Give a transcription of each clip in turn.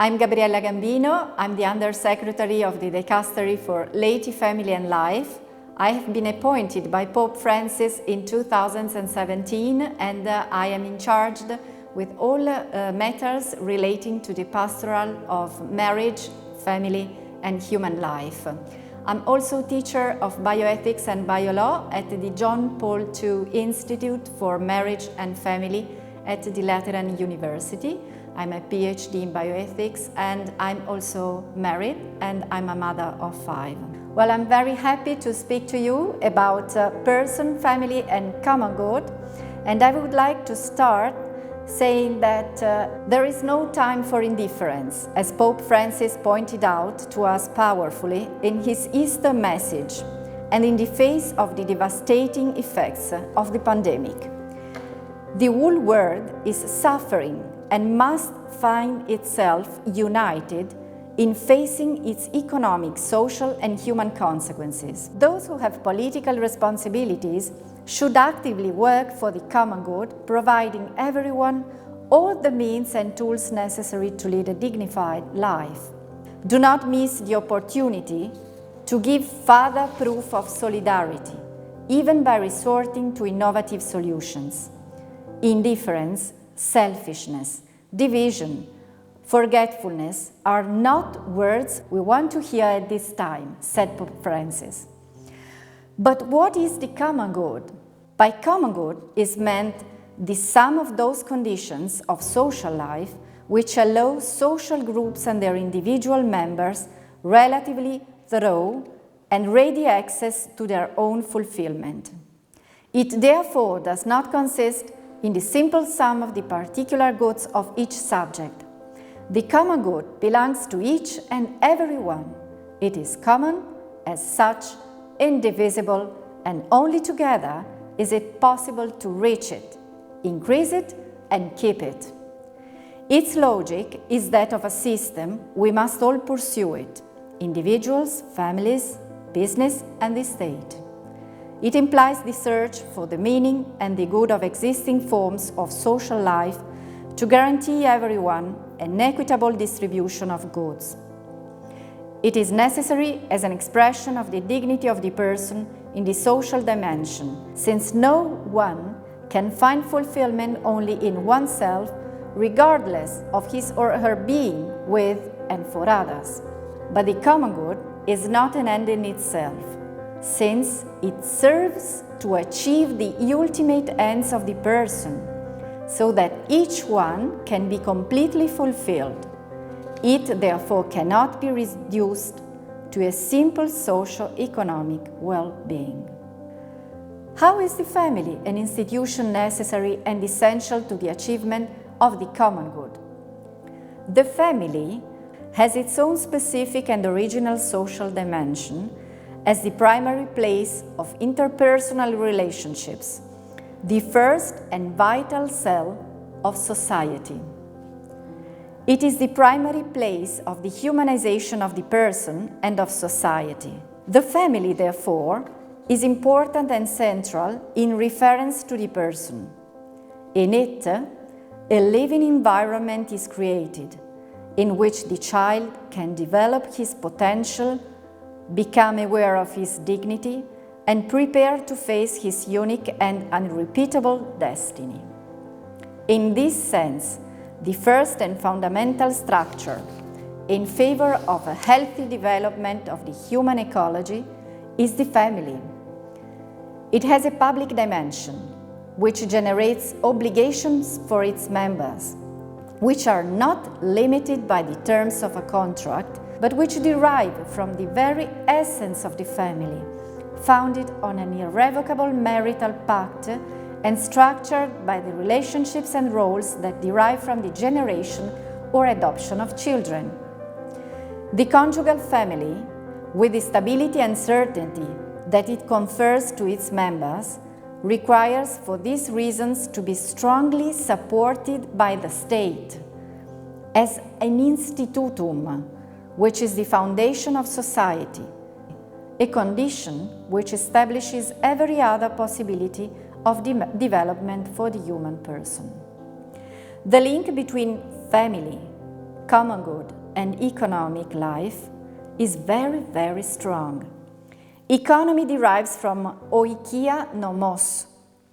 I'm Gabriella Gambino. I'm the Undersecretary of the Dicastery for Laity, Family and Life. I have been appointed by Pope Francis in 2017 and I am in charge with all matters relating to the pastoral of marriage, family and human life. I'm also teacher of bioethics and biolaw at the John Paul II Institute for Marriage and Family at the Lateran University. I'm a PhD in bioethics and I'm also married and I'm a mother of 5. Well, I'm very happy to speak to you about person, family and common good, and I would like to start saying that there is no time for indifference, as Pope Francis pointed out to us powerfully in his Easter message and in the face of the devastating effects of the pandemic. The whole world is suffering and must find itself united in facing its economic, social and human consequences. Those who have political responsibilities should actively work for the common good, providing everyone all the means and tools necessary to lead a dignified life. Do not miss the opportunity to give further proof of solidarity, even by resorting to innovative solutions. Indifference, selfishness, division, forgetfulness are not words we want to hear at this time, said Pope Francis. But what is the common good? By common good is meant the sum of those conditions of social life which allow social groups and their individual members relatively thorough and ready access to their own fulfillment. It therefore does not consist in the simple sum of the particular goods of each subject. The common good belongs to each and every one. It is common, as such, indivisible, and only together is it possible to reach it, increase it, and keep it. Its logic is that of a system we must all pursue it, individuals, families, business, and the state. It implies the search for the meaning and the good of existing forms of social life to guarantee everyone an equitable distribution of goods. It is necessary as an expression of the dignity of the person in the social dimension, since no one can find fulfillment only in oneself, regardless of his or her being with and for others. But the common good is not an end in itself, since it serves to achieve the ultimate ends of the person, so that each one can be completely fulfilled. It therefore cannot be reduced to a simple socio-economic well-being. How is the family an institution necessary and essential to the achievement of the common good? The family has its own specific and original social dimension as the primary place of interpersonal relationships, the first and vital cell of society. It is the primary place of the humanization of the person and of society. The family, therefore, is important and central in reference to the person. In it, a living environment is created in which the child can develop his potential, become aware of his dignity, and prepare to face his unique and unrepeatable destiny. In this sense, the first and fundamental structure in favor of a healthy development of the human ecology is the family. It has a public dimension, which generates obligations for its members, which are not limited by the terms of a contract, but which derive from the very essence of the family, founded on an irrevocable marital pact and structured by the relationships and roles that derive from the generation or adoption of children. The conjugal family, with the stability and certainty that it confers to its members, requires for these reasons to be strongly supported by the state as an institutum, which is the foundation of society, a condition which establishes every other possibility of development for the human person. The link between family, common good and economic life is very, very strong. Economy derives from oikia nomos,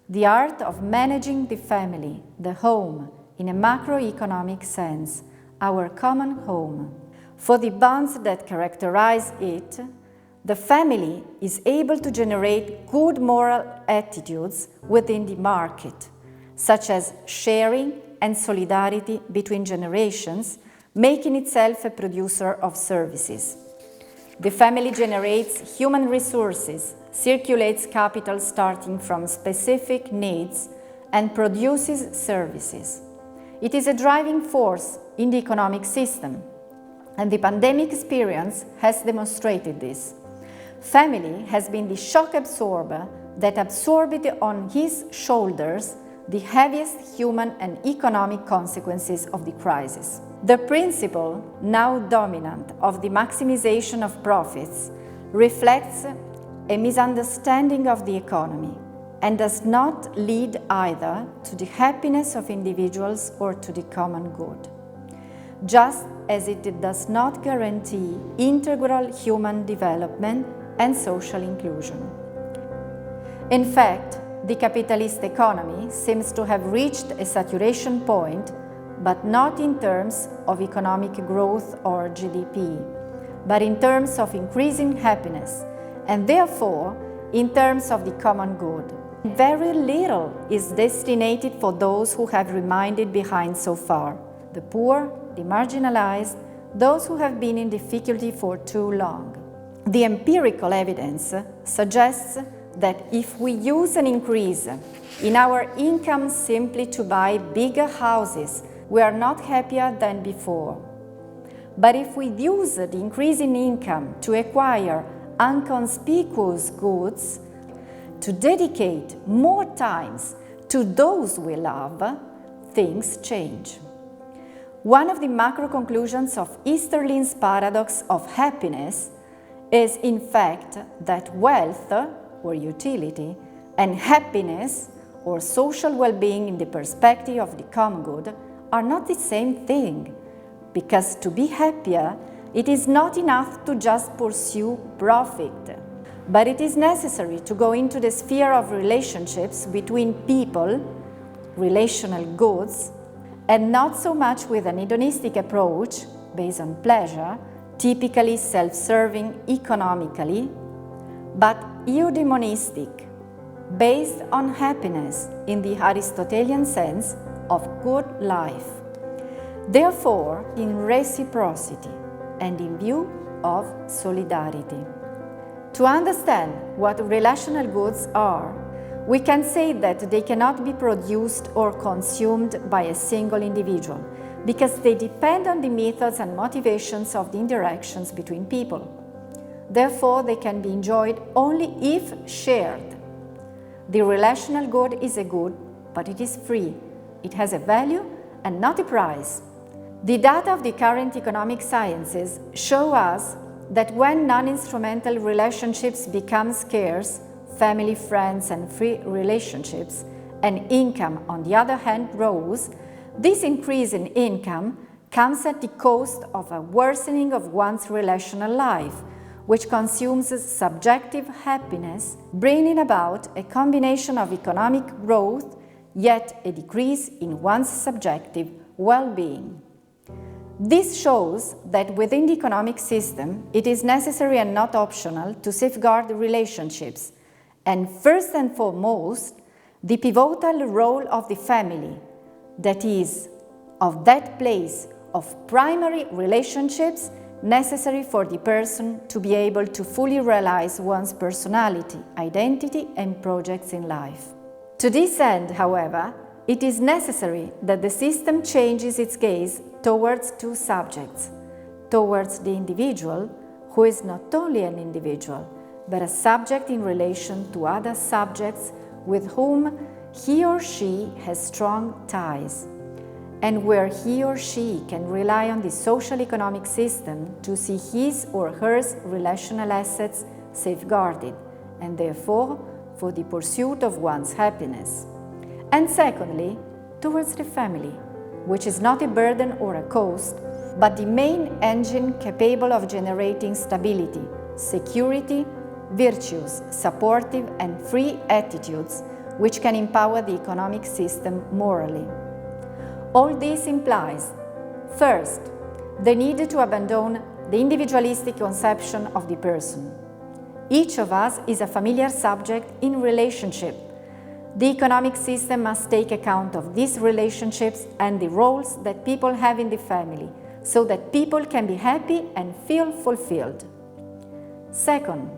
the art of managing the family, the home, in a macroeconomic sense, our common home. For the bonds that characterize it, the family is able to generate good moral attitudes within the market, such as sharing and solidarity between generations, making itself a producer of services. The family generates human resources, circulates capital starting from specific needs, and produces services. It is a driving force in the economic system, and the pandemic experience has demonstrated this. Family has been the shock absorber that absorbed on his shoulders the heaviest human and economic consequences of the crisis. The principle, now dominant, of the maximization of profits reflects a misunderstanding of the economy and does not lead either to the happiness of individuals or to the common good, just as it does not guarantee integral human development and social inclusion. In fact, the capitalist economy seems to have reached a saturation point, but not in terms of economic growth or GDP, but in terms of increasing happiness, and therefore in terms of the common good. Very little is destined for those who have remained behind so far, the poor, the marginalized, those who have been in difficulty for too long. The empirical evidence suggests that if we use an increase in our income simply to buy bigger houses, we are not happier than before. But if we use the increase in income to acquire inconspicuous goods, to dedicate more times to those we love, things change. One of the macro conclusions of Easterlin's paradox of happiness is in fact that wealth, or utility, and happiness, or social well-being in the perspective of the common good, are not the same thing, because to be happier, it is not enough to just pursue profit, but it is necessary to go into the sphere of relationships between people, relational goods, and not so much with an hedonistic approach based on pleasure, typically self-serving economically, but eudaimonistic, based on happiness in the Aristotelian sense of good life. Therefore, in reciprocity and in view of solidarity. To understand what relational goods are, we can say that they cannot be produced or consumed by a single individual, because they depend on the methods and motivations of the interactions between people. Therefore, they can be enjoyed only if shared. The relational good is a good, but it is free. It has a value and not a price. The data of the current economic sciences show us that when non-instrumental relationships become scarce, family, friends, and free relationships, and income, on the other hand, grows, this increase in income comes at the cost of a worsening of one's relational life, which consumes subjective happiness, bringing about a combination of economic growth, yet a decrease in one's subjective well-being. This shows that within the economic system, it is necessary and not optional to safeguard relationships, and first and foremost, the pivotal role of the family, that is, of that place of primary relationships necessary for the person to be able to fully realize one's personality, identity, and projects in life. To this end, however, it is necessary that the system changes its gaze towards two subjects, towards the individual, who is not only an individual, but a subject in relation to other subjects with whom he or she has strong ties, and where he or she can rely on the social economic system to see his or her relational assets safeguarded, and therefore for the pursuit of one's happiness. And secondly, towards the family, which is not a burden or a cost, but the main engine capable of generating stability, security, virtues, supportive and free attitudes which can empower the economic system morally. All this implies, first, the need to abandon the individualistic conception of the person. Each of us is a familiar subject in relationship. The economic system must take account of these relationships and the roles that people have in the family, so that people can be happy and feel fulfilled. Second,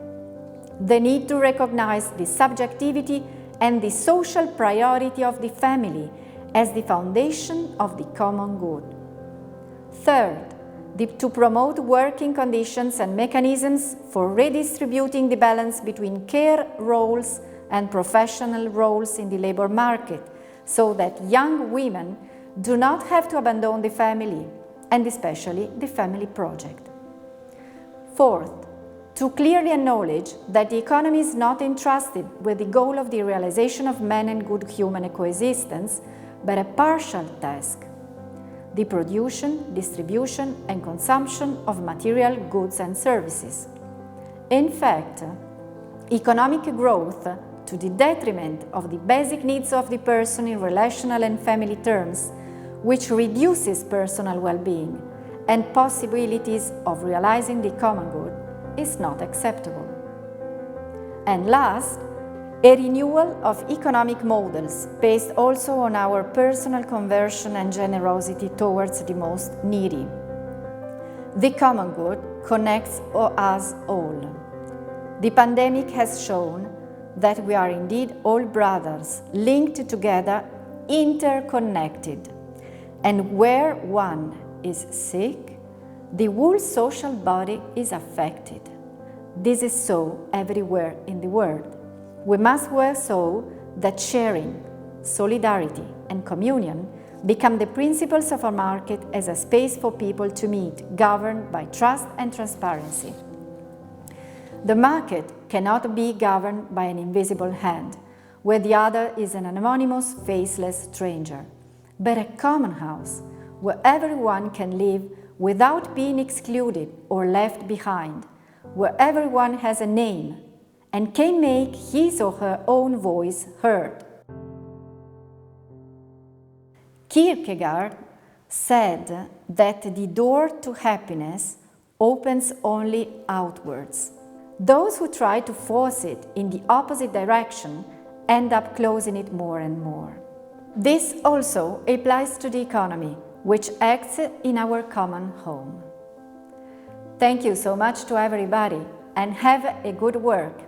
the need to recognize the subjectivity and the social priority of the family as the foundation of the common good. Third, to promote working conditions and mechanisms for redistributing the balance between care roles and professional roles in the labor market, so that young women do not have to abandon the family, and especially the family project. Fourth, to clearly acknowledge that the economy is not entrusted with the goal of the realization of man and good human coexistence, but a partial task: the production, distribution, and consumption of material goods and services. In fact, economic growth to the detriment of the basic needs of the person in relational and family terms, which reduces personal well-being and possibilities of realizing the common good, is not acceptable. And last, a renewal of economic models based also on our personal conversion and generosity towards the most needy. The common good connects us all. The pandemic has shown that we are indeed all brothers, linked together, interconnected. And where one is sick, the whole social body is affected. This is so everywhere in the world. We must work so that sharing, solidarity, and communion become the principles of our market as a space for people to meet, governed by trust and transparency. The market cannot be governed by an invisible hand, where the other is an anonymous, faceless stranger, but a common house where everyone can live without being excluded or left behind, where everyone has a name and can make his or her own voice heard. Kierkegaard said that the door to happiness opens only outwards. Those who try to force it in the opposite direction end up closing it more and more. This also applies to the economy, which acts in our common home. Thank you so much to everybody, and have a good work.